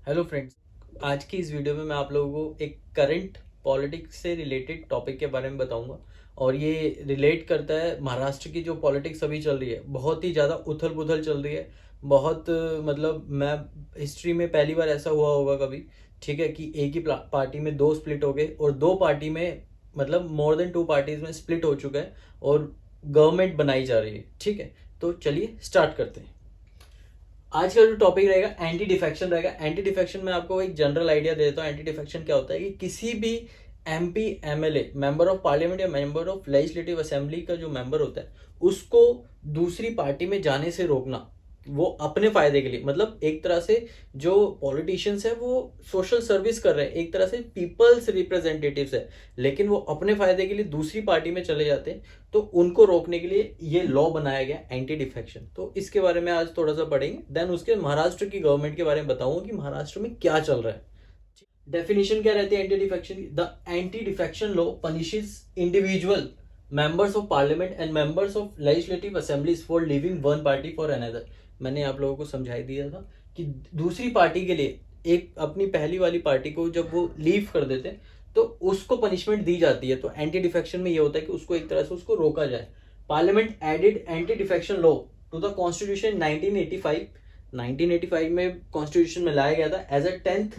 Hello friends, आज की इस वीडियो में मैं आप लोगों को एक करंट पॉलिटिक्स से रिलेटेड टॉपिक के बारे में बताऊंगा। और ये रिलेट करता है महाराष्ट्र की जो पॉलिटिक्स अभी चल रही है। बहुत ही ज़्यादा उथल पुथल चल रही है। बहुत मतलब मैं हिस्ट्री में पहली बार ऐसा हुआ होगा कभी, ठीक है, कि एक ही पार्टी में दो स्प्लिट हो गए और दो पार्टी में मतलब मोर देन टू पार्टीज में स्प्लिट हो चुका है और गवर्नमेंट बनाई जा रही है। ठीक है, तो चलिए स्टार्ट करते हैं। आज का जो टॉपिक रहेगा एंटी डिफेक्शन रहेगा। एंटी डिफेक्शन में आपको एक जनरल आइडिया दे देता हूँ। एंटी डिफेक्शन क्या होता है कि किसी भी MP MLA member of parliament या मेंबर ऑफ लेजिस्लेटिव असेंबली का जो मेंबर होता है उसको दूसरी पार्टी में जाने से रोकना, वो अपने फायदे के लिए। मतलब एक तरह से जो पॉलिटिशियंस है वो सोशल सर्विस कर रहे हैं, एक तरह से पीपल्स रिप्रेजेंटेटिव्स है, लेकिन वो अपने फायदे के लिए दूसरी पार्टी में चले जाते हैं। तो उनको रोकने के लिए ये लॉ बनाया गया एंटी डिफेक्शन। तो इसके बारे में आज थोड़ा सा पढ़ेंगे। देन उसके महाराष्ट्र की गवर्नमेंट के बारे में बताऊंगा कि महाराष्ट्र में क्या चल रहा है। डेफिनेशन क्या रहती है एंटी डिफेक्शन की? The anti defection law punishes individual members of parliament and members of legislative assemblies for leaving one party for another। मैंने आप लोगों को समझाई दिया था कि दूसरी पार्टी के लिए एक अपनी पहली वाली पार्टी को जब वो लीव कर देते हैं तो उसको पनिशमेंट दी जाती है। तो एंटी डिफेक्शन में ये होता है कि उसको एक तरह से उसको रोका जाए। Parliament added anti defection law to the constitution 1985। 1985 में कॉन्स्टिट्यूशन में लाया गया था एज अ 10th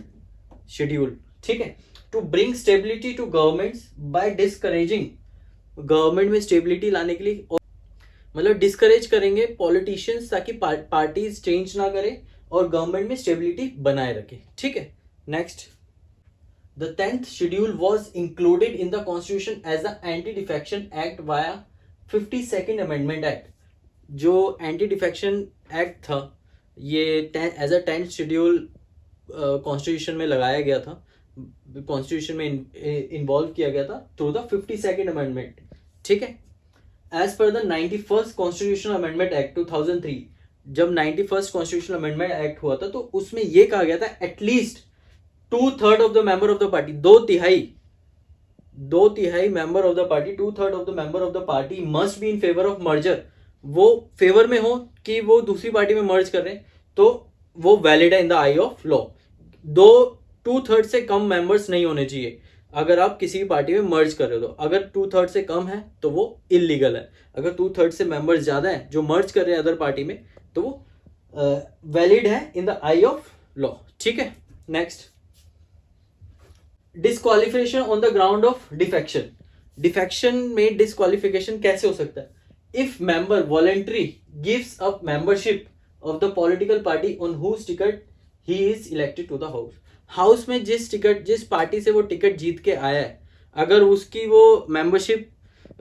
शेड्यूल। ठीक है, to bring stability to governments by discouraging, government में स्टेबिलिटी लाने के लिए, मतलब डिस्करेज करेंगे पॉलिटिशियंस ताकि पार्टीज चेंज ना करें और गवर्नमेंट में स्टेबिलिटी बनाए रखे। ठीक है, next, the 10th schedule was included in the constitution as the anti defection act via 52nd amendment act. जो एंटी डिफेक्शन एक्ट था ये as a 10th schedule constitution में लगाया गया था, कॉन्स्टिट्यूशन में इन्वॉल्व किया गया था थ्रू द 52nd अमेंडमेंट। ठीक है, as per the 91st constitution amendment act 2003। जब 91st कॉन्स्टिट्यूशन अमेंडमेंट एक्ट हुआ था तो उसमें यह कहा गया था at least 2/3 of the member of the party, दो तिहाई member of the party, 2/3 of the member of the party must be in favour of merger. वो फेवर में हो कि वो दूसरी पार्टी में मर्ज कर रहे हैं तो वो वैलिड है in the eye of law. दो 2/3 से कम मेंबर्स नहीं होने चाहिए अगर आप किसी भी पार्टी में मर्ज कर रहे हो। तो अगर 2/3 से कम है तो वो इलीगल है। अगर 2/3 से मेंबर्स ज्यादा है जो मर्ज कर रहे हैं अदर पार्टी में तो वो वैलिड है in the eye of law. ठीक है, next, disqualification on the ground of defection. Defection में डिस्क्वालिफिकेशन कैसे हो सकता है? If member voluntary gives up membership of the political party on whose ticket he is elected to the house. House में जिस party से वो टिकट जीत के आया है अगर उसकी वो मेंबरशिप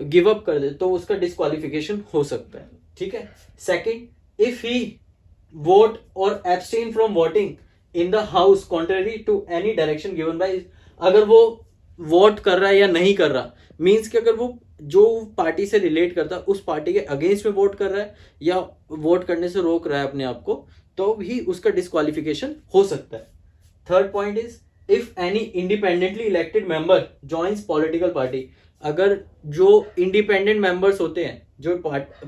गिव अप कर दे तो उसका डिस्क्वालिफिकेशन हो सकता है। ठीक है, सेकंड, इफ ही वोट और abstain from voting in the house contrary to any direction given by, अगर वो वोट कर रहा है या नहीं कर रहा, मीन्स कि अगर वो जो पार्टी से रिलेट करता है उस पार्टी के अगेंस्ट में वोट कर रहा है या वोट करने से रोक रहा है अपने आप को तो भी उसका डिस्क्वालिफिकेशन हो सकता है। Third point is, if any independently elected member joins political party, अगर जो इंडिपेंडेंट मेंबर्स होते हैं, जो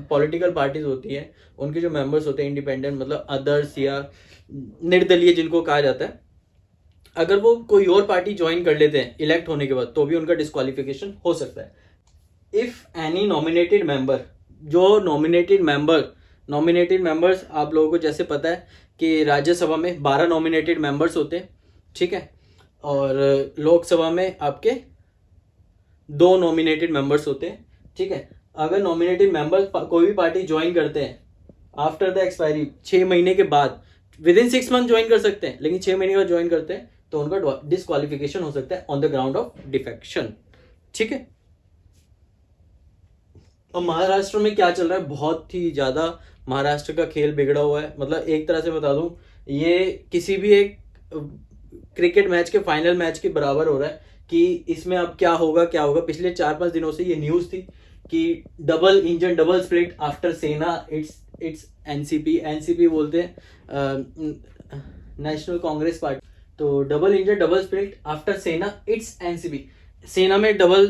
पॉलिटिकल पार्टीज होती है उनके जो मेंबर्स होते हैं इंडिपेंडेंट, मतलब अदर्स या निर्दलीय जिनको कहा जाता है, अगर वो कोई और पार्टी ज्वाइन कर लेते हैं इलेक्ट होने के बाद तो भी उनका डिस्क्वालिफिकेशन हो सकता है। इफ एनी नॉमिनेटेड मेंबर, जो नॉमिनेटेड मेंबर्स आप लोगों को जैसे पता है कि राज्यसभा में 12 नॉमिनेटेड मेंबर्स होते हैं। ठीक है, और लोकसभा में आपके 2 नॉमिनेटेड मेंबर्स होते हैं। ठीक है, अगर नॉमिनेटेड मेंबर्स कोई भी पार्टी ज्वाइन करते हैं आफ्टर द एक्सपायरी 6 महीने के बाद, विद इन 6 मंथ ज्वाइन कर सकते हैं लेकिन 6 महीने के बाद ज्वाइन करते हैं तो उनका डिस्क्वालिफिकेशन हो सकता है on the ground of defection. ठीक है, और महाराष्ट्र में क्या चल रहा है? बहुत ही ज्यादा महाराष्ट्र का खेल बिगड़ा हुआ है। मतलब एक तरह से बता दूं, ये किसी भी एक क्रिकेट मैच के फाइनल मैच के बराबर हो रहा है कि इसमें अब क्या होगा। पिछले 4-5 दिनों से ये न्यूज थी कि double engine double split after सेना इट्स एनसीपी बोलते हैं, नेशनल कांग्रेस पार्टी। तो double engine double split after सेना इट्स एनसीपी। सेना में डबल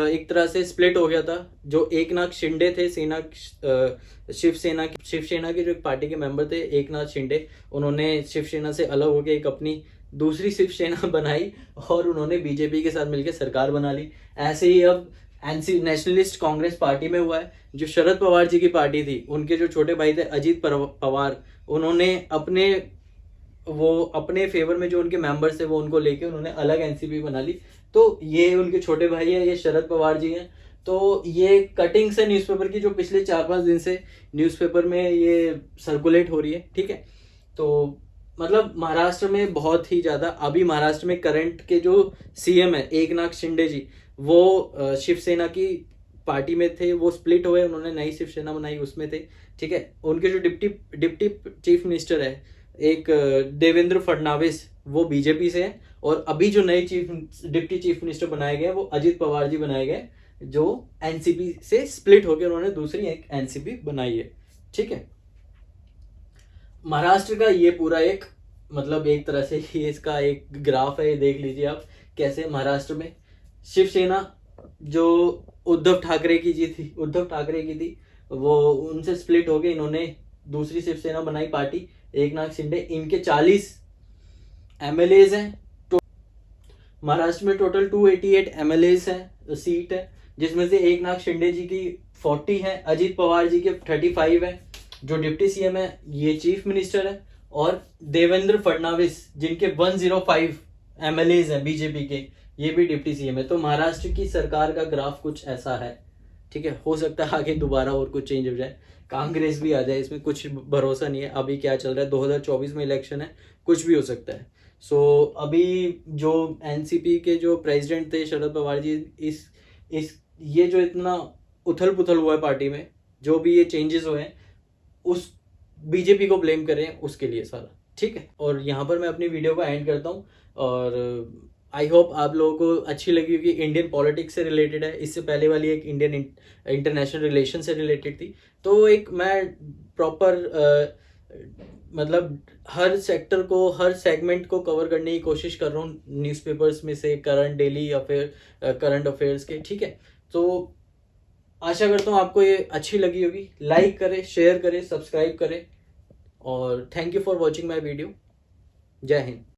एक तरह से स्प्लिट हो गया था। जो एकनाथ शिंदे थे शिवसेना के जो एक पार्टी के मेंबर थे एकनाथ शिंदे, उन्होंने शिवसेना से अलग होकर एक अपनी दूसरी शिवसेना बनाई और उन्होंने बीजेपी के साथ मिलकर सरकार बना ली। ऐसे ही अब एनसी नेशनलिस्ट कांग्रेस पार्टी में हुआ है। जो शरद पवार जी की पार्टी थी, उनके जो छोटे भाई थे अजीत पवार, उन्होंने अपने फेवर में जो उनके मेंबर्स थे वो उनको लेके उन्होंने अलग एनसीपी बना ली। तो ये उनके छोटे भाई है, ये शरद पवार जी हैं। तो ये कटिंग्स है न्यूज़पेपर की जो पिछले 4-5 दिन से न्यूज़पेपर में ये सर्कुलेट हो रही है, ठीक है। तो मतलब महाराष्ट्र में बहुत ही ज्यादा, अभी महाराष्ट्र में करंट के जो सीएम है एकनाथ शिंदे जी, वो शिवसेना की पार्टी में थे, वो स्प्लिट हुए, उन्होंने नई शिवसेना बनाई, उसमें थे, ठीक है। उनके जो डिप्टी चीफ मिनिस्टर है एक देवेंद्र फडणवीस, वो बीजेपी से है। और अभी जो नए डिप्टी चीफ मिनिस्टर बनाए गए वो अजित पवार जी बनाए गए, जो एनसीपी से स्प्लिट होकर उन्होंने दूसरी एक एनसीपी बनाई है, ठीक है। महाराष्ट्र का ये पूरा एक मतलब एक तरह से ये इसका एक ग्राफ है, ये देख लीजिए आप कैसे महाराष्ट्र में शिवसेना जो उद्धव ठाकरे की थी, वो उनसे स्प्लिट हो गए, इन्होंने दूसरी शिवसेना बनाई पार्टी एकनाथ शिंदे। इनके 40 एमएलएज हैं। महाराष्ट्र में टोटल 288 एमएलएज हैं, सीट है, जिसमें से एकनाथ शिंदे जी की 40 है, अजीत पवार जी के 35 है, जो डिप्टी सीएम है ये चीफ मिनिस्टर है, और देवेंद्र फडणवीस जिनके 105 एमएलएज हैं बीजेपी के, ये भी डिप्टी सीएम है। तो महाराष्ट्र की सरकार का ग्राफ कुछ ऐसा है, ठीक है। हो सकता है आगे दोबारा और कुछ चेंज हो जाए, कांग्रेस भी आ जाए, इसमें कुछ भरोसा नहीं है। अभी क्या चल रहा है, 2024 में इलेक्शन है, कुछ भी हो सकता है। सो अभी जो एनसीपी के जो प्रेसिडेंट थे शरद पवार जी, इस ये जो इतना उथल पुथल हुआ है पार्टी में, जो भी ये चेंजेस हुए हैं, उस बीजेपी को ब्लेम करें उसके लिए सारा, ठीक है। और यहाँ पर मैं अपनी वीडियो को एंड करता हूँ, और आई होप आप लोगों को अच्छी लगी होगी। इंडियन पॉलिटिक्स से रिलेटेड है, इससे पहले वाली एक इंडियन इंटरनेशनल रिलेशन से रिलेटेड थी। तो एक मैं प्रॉपर मतलब हर सेक्टर को, हर सेगमेंट को कवर करने की कोशिश कर रहा हूँ न्यूज़पेपर्स में से, करंट अफेयर्स के, ठीक है। तो आशा करता हूँ आपको ये अच्छी लगी होगी। लाइक करें, शेयर करें, सब्सक्राइब करें, और thank you for watching my video. जय हिंद।